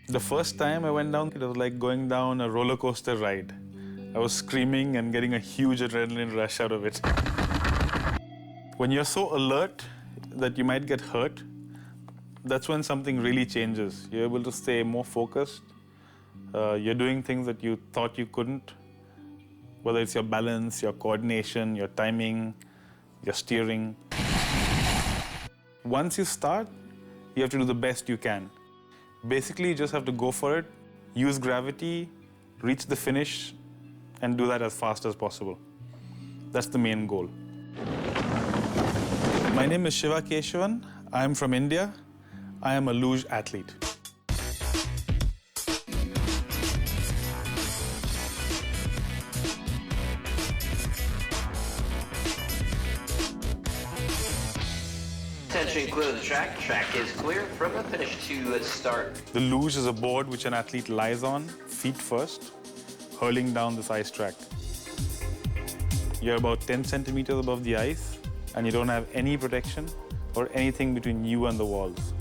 The first time I went down, it was like going down a roller coaster ride. I was screaming and getting a huge adrenaline rush out of it. When you're so alert that you might get hurt, that's when something really changes. You're able to stay more focused. You're doing things that you thought you couldn't, whether it's your balance, your coordination, your timing, your steering. Once you start, you have to do the best you can. Basically, you just have to go for it, use gravity, reach the finish, and do that as fast as possible. That's the main goal. My name is Shiva Keshavan. I am from India. I am a luge athlete. Attention, clear the track. Track is clear from the finish to start. The luge is a board which an athlete lies on, feet first, hurling down this ice track. You're about 10 centimeters above the ice, and you don't have any protection or anything between you and the walls.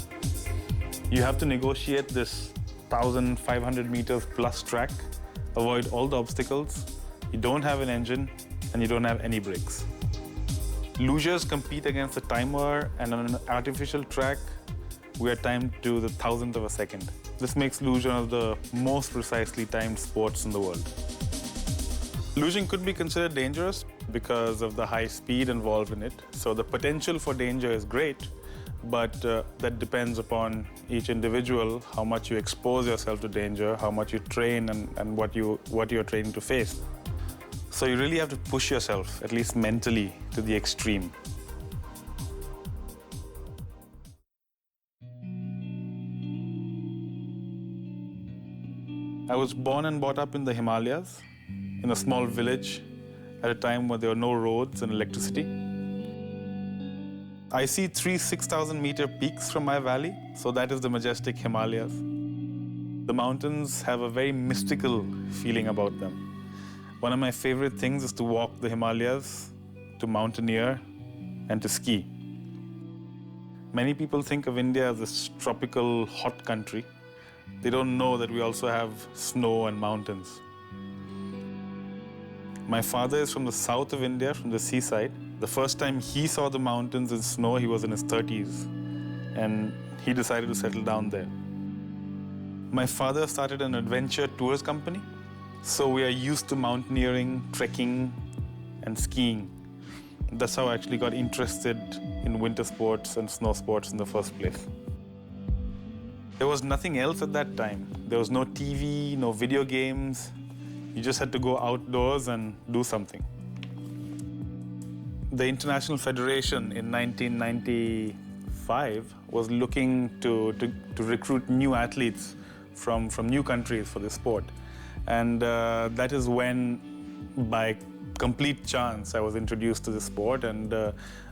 You have to negotiate this 1,500 meters plus track, avoid all the obstacles. You don't have an engine, and you don't have any brakes. Lugers compete against the timer, and on an artificial track, we are timed to the thousandth of a second. This makes luge one of the most precisely timed sports in the world. Luging could be considered dangerous because of the high speed involved in it. So the potential for danger is great, but that depends upon each individual, how much you expose yourself to danger, how much you train, and what you're training to face. So you really have to push yourself, at least mentally, to the extreme. I was born and brought up in the Himalayas, in a small village, at a time when there were no roads and electricity. I see three 6,000-meter peaks from my valley, so that is the majestic Himalayas. The mountains have a very mystical feeling about them. One of my favorite things is to walk the Himalayas, to mountaineer, and to ski. Many people think of India as this tropical, hot country. They don't know that we also have snow and mountains. My father is from the south of India, from the seaside. The first time he saw the mountains and snow, he was in his 30s, and he decided to settle down there. My father started an adventure tours company, so we are used to mountaineering, trekking, and skiing. That's how I actually got interested in winter sports and snow sports in the first place. There was nothing else at that time. There was no TV, no video games. You just had to go outdoors and do something. The International Federation in 1995 was looking to recruit new athletes from new countries for this sport. And that is when, by complete chance, I was introduced to this sport, and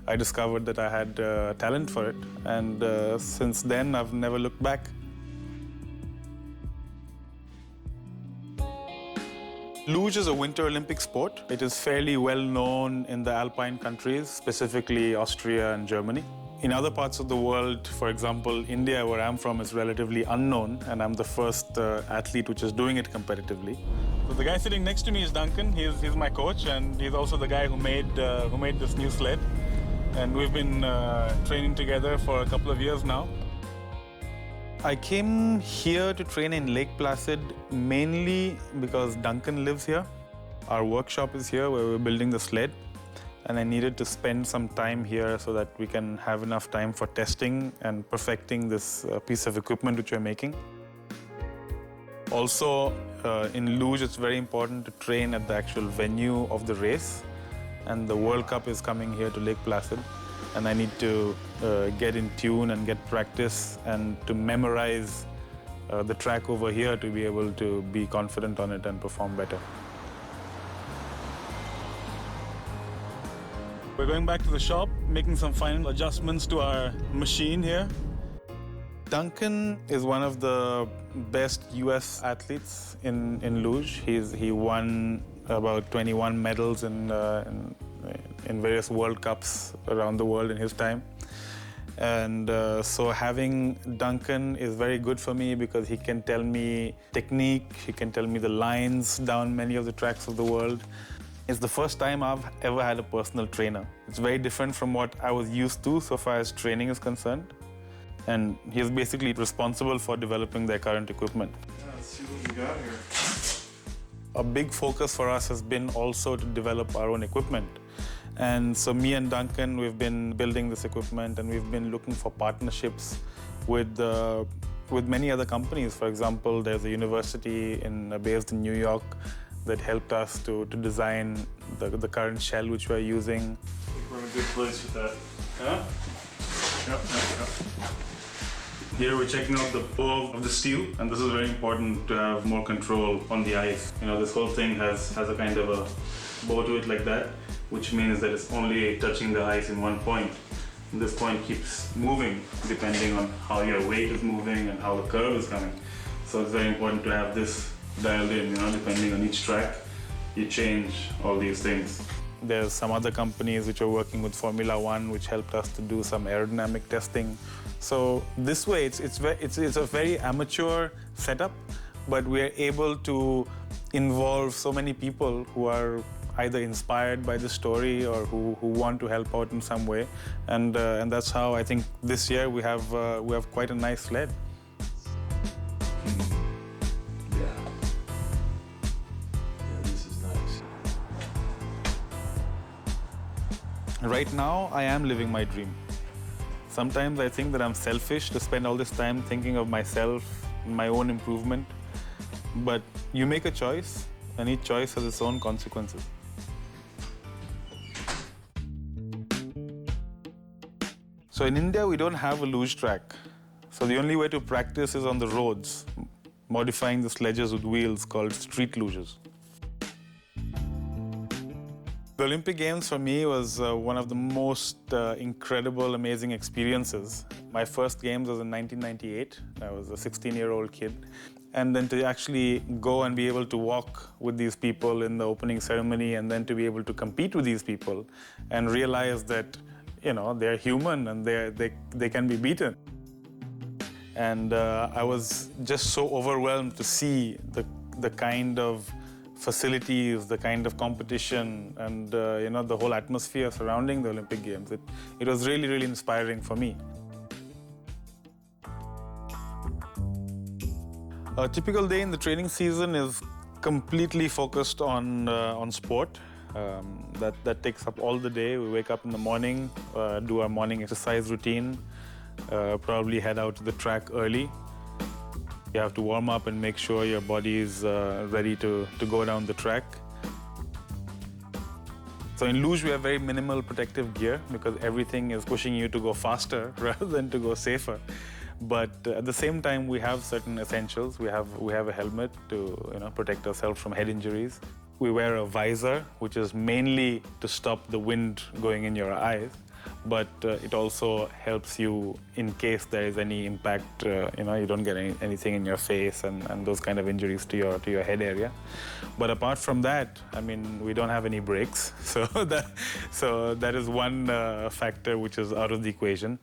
I discovered that I had talent for it. And since then, I've never looked back. Luge is a Winter Olympic sport. It is fairly well known in the Alpine countries, specifically Austria and Germany. In other parts of the world, for example, India, where I'm from, is relatively unknown, and I'm the first athlete which is doing it competitively. So the guy sitting next to me is Duncan. He's my coach, and he's also the guy who made this new sled. And we've been training together for a couple of years now. I came here to train in Lake Placid mainly because Duncan lives here. Our workshop is here where we're building the sled. And I needed to spend some time here so that we can have enough time for testing and perfecting this piece of equipment which we're making. Also, in luge, it's very important to train at the actual venue of the race. And the World Cup is coming here to Lake Placid. And I need to get in tune and get practice and to memorize the track over here to be able to be confident on it and perform better. We're going back to the shop, making some final adjustments to our machine here. Duncan is one of the best US athletes in luge. He won about 21 medals in various World Cups around the world in his time. And so having Duncan is very good for me because he can tell me technique, he can tell me the lines down many of the tracks of the world. It's the first time I've ever had a personal trainer. It's very different from what I was used to so far as training is concerned. And he's basically responsible for developing their current equipment. Yeah, let's see what we got here. A big focus for us has been also to develop our own equipment. And so me and Duncan, we've been building this equipment and we've been looking for partnerships with many other companies. For example, there's a university based in New York that helped us to design the current shell which we're using. I think we're in a good place with that. Huh? Yep. Here we're checking out the bow of the steel, and this is very important to have more control on the ice. You know, this whole thing has a kind of a bow to it like that, which means that it's only touching the ice in one point. And this point keeps moving depending on how your weight is moving and how the curve is coming. So it's very important to have this dialed in, you know, depending on each track, you change all these things. There's some other companies which are working with Formula One, which helped us to do some aerodynamic testing. So this way, it's a very amateur setup, but we're able to involve so many people who are either inspired by the story or who want to help out in some way, and that's how I think this year we have quite a nice sled. Right now, I am living my dream. Sometimes I think that I'm selfish to spend all this time thinking of myself, my own improvement. But you make a choice, and each choice has its own consequences. So in India, we don't have a luge track. So the only way to practice is on the roads, modifying the sledges with wheels called street luges. The Olympic Games for me was one of the most incredible, amazing experiences. My first Games was in 1998. I was a 16-year-old kid. And then to actually go and be able to walk with these people in the opening ceremony and then to be able to compete with these people and realize that, you know, they're human and they can be beaten. And I was just so overwhelmed to see the kind of facilities, the kind of competition, and you know, the whole atmosphere surrounding the Olympic Games. It was really, really inspiring for me. A typical day in the training season is completely focused on sport. That takes up all the day. We wake up in the morning, do our morning exercise routine, probably head out to the track early. You have to warm up and make sure your body is ready to go down the track. So in luge, we have very minimal protective gear because everything is pushing you to go faster rather than to go safer. But at the same time, we have certain essentials. We have a helmet to, you know, protect ourselves from head injuries. We wear a visor, which is mainly to stop the wind going in your eyes. But it also helps you in case there is any impact, you know, you don't get anything in your face and those kind of injuries to your head area. But apart from that, I mean, we don't have any brakes. So that is one factor which is out of the equation.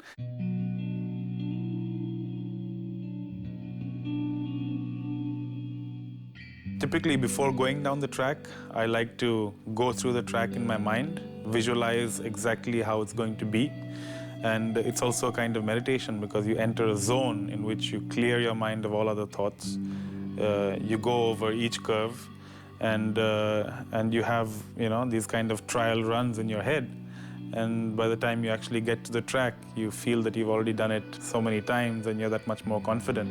Typically, before going down the track, I like to go through the track in my mind, visualize exactly how it's going to be. And it's also a kind of meditation because you enter a zone in which you clear your mind of all other thoughts. You go over each curve and you have, you know, these kind of trial runs in your head. And by the time you actually get to the track, you feel that you've already done it so many times and you're that much more confident.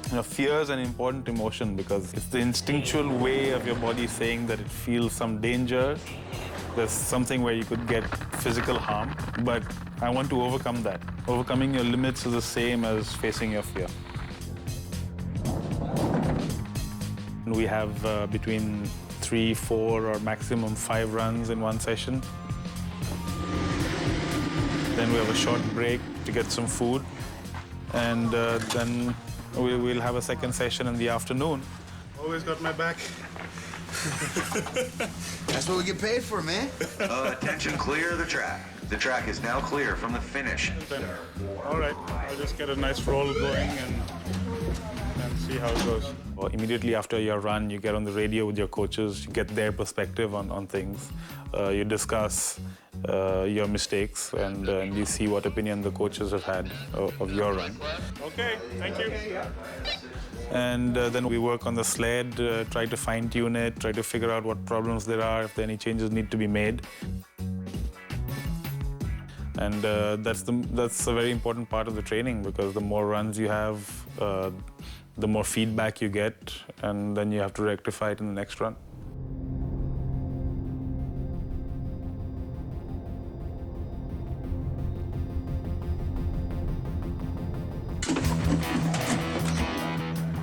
You know, fear is an important emotion because it's the instinctual way of your body saying that it feels some danger. There's something where you could get physical harm, but I want to overcome that. Overcoming your limits is the same as facing your fear. We have between 3, 4, or maximum 5 runs in one session. Then we have a short break to get some food. And then we'll have a second session in the afternoon. Always got my back. That's what we get paid for, man. Attention, clear the track. The track is now clear from the finish. All right, I'll just get a nice roll going and see how it goes. Well, immediately after your run, you get on the radio with your coaches, you get their perspective on things. You discuss your mistakes and you see what opinion the coaches have had of your run. Okay, thank you. And then we work on the sled, try to fine-tune it, try to figure out what problems there are, if any changes need to be made. And that's a very important part of the training, because the more runs you have, the more feedback you get, and then you have to rectify it in the next run.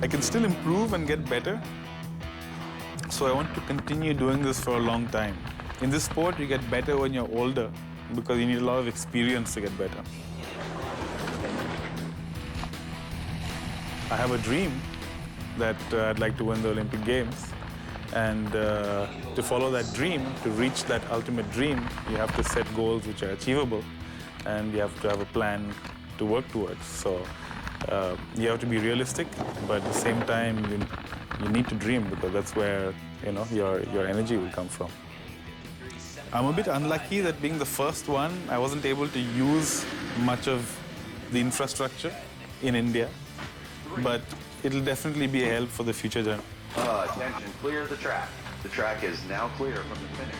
I can still improve and get better, so I want to continue doing this for a long time. In this sport, you get better when you're older, because you need a lot of experience to get better. I have a dream that I'd like to win the Olympic Games. And to follow that dream, to reach that ultimate dream, you have to set goals which are achievable, and you have to have a plan to work towards. So you have to be realistic, but at the same time, you need to dream, because that's where your energy will come from. I'm a bit unlucky that being the first one, I wasn't able to use much of the infrastructure in India, but it'll definitely be a help for the future journey. Attention, clear the track. The track is now clear from the finish.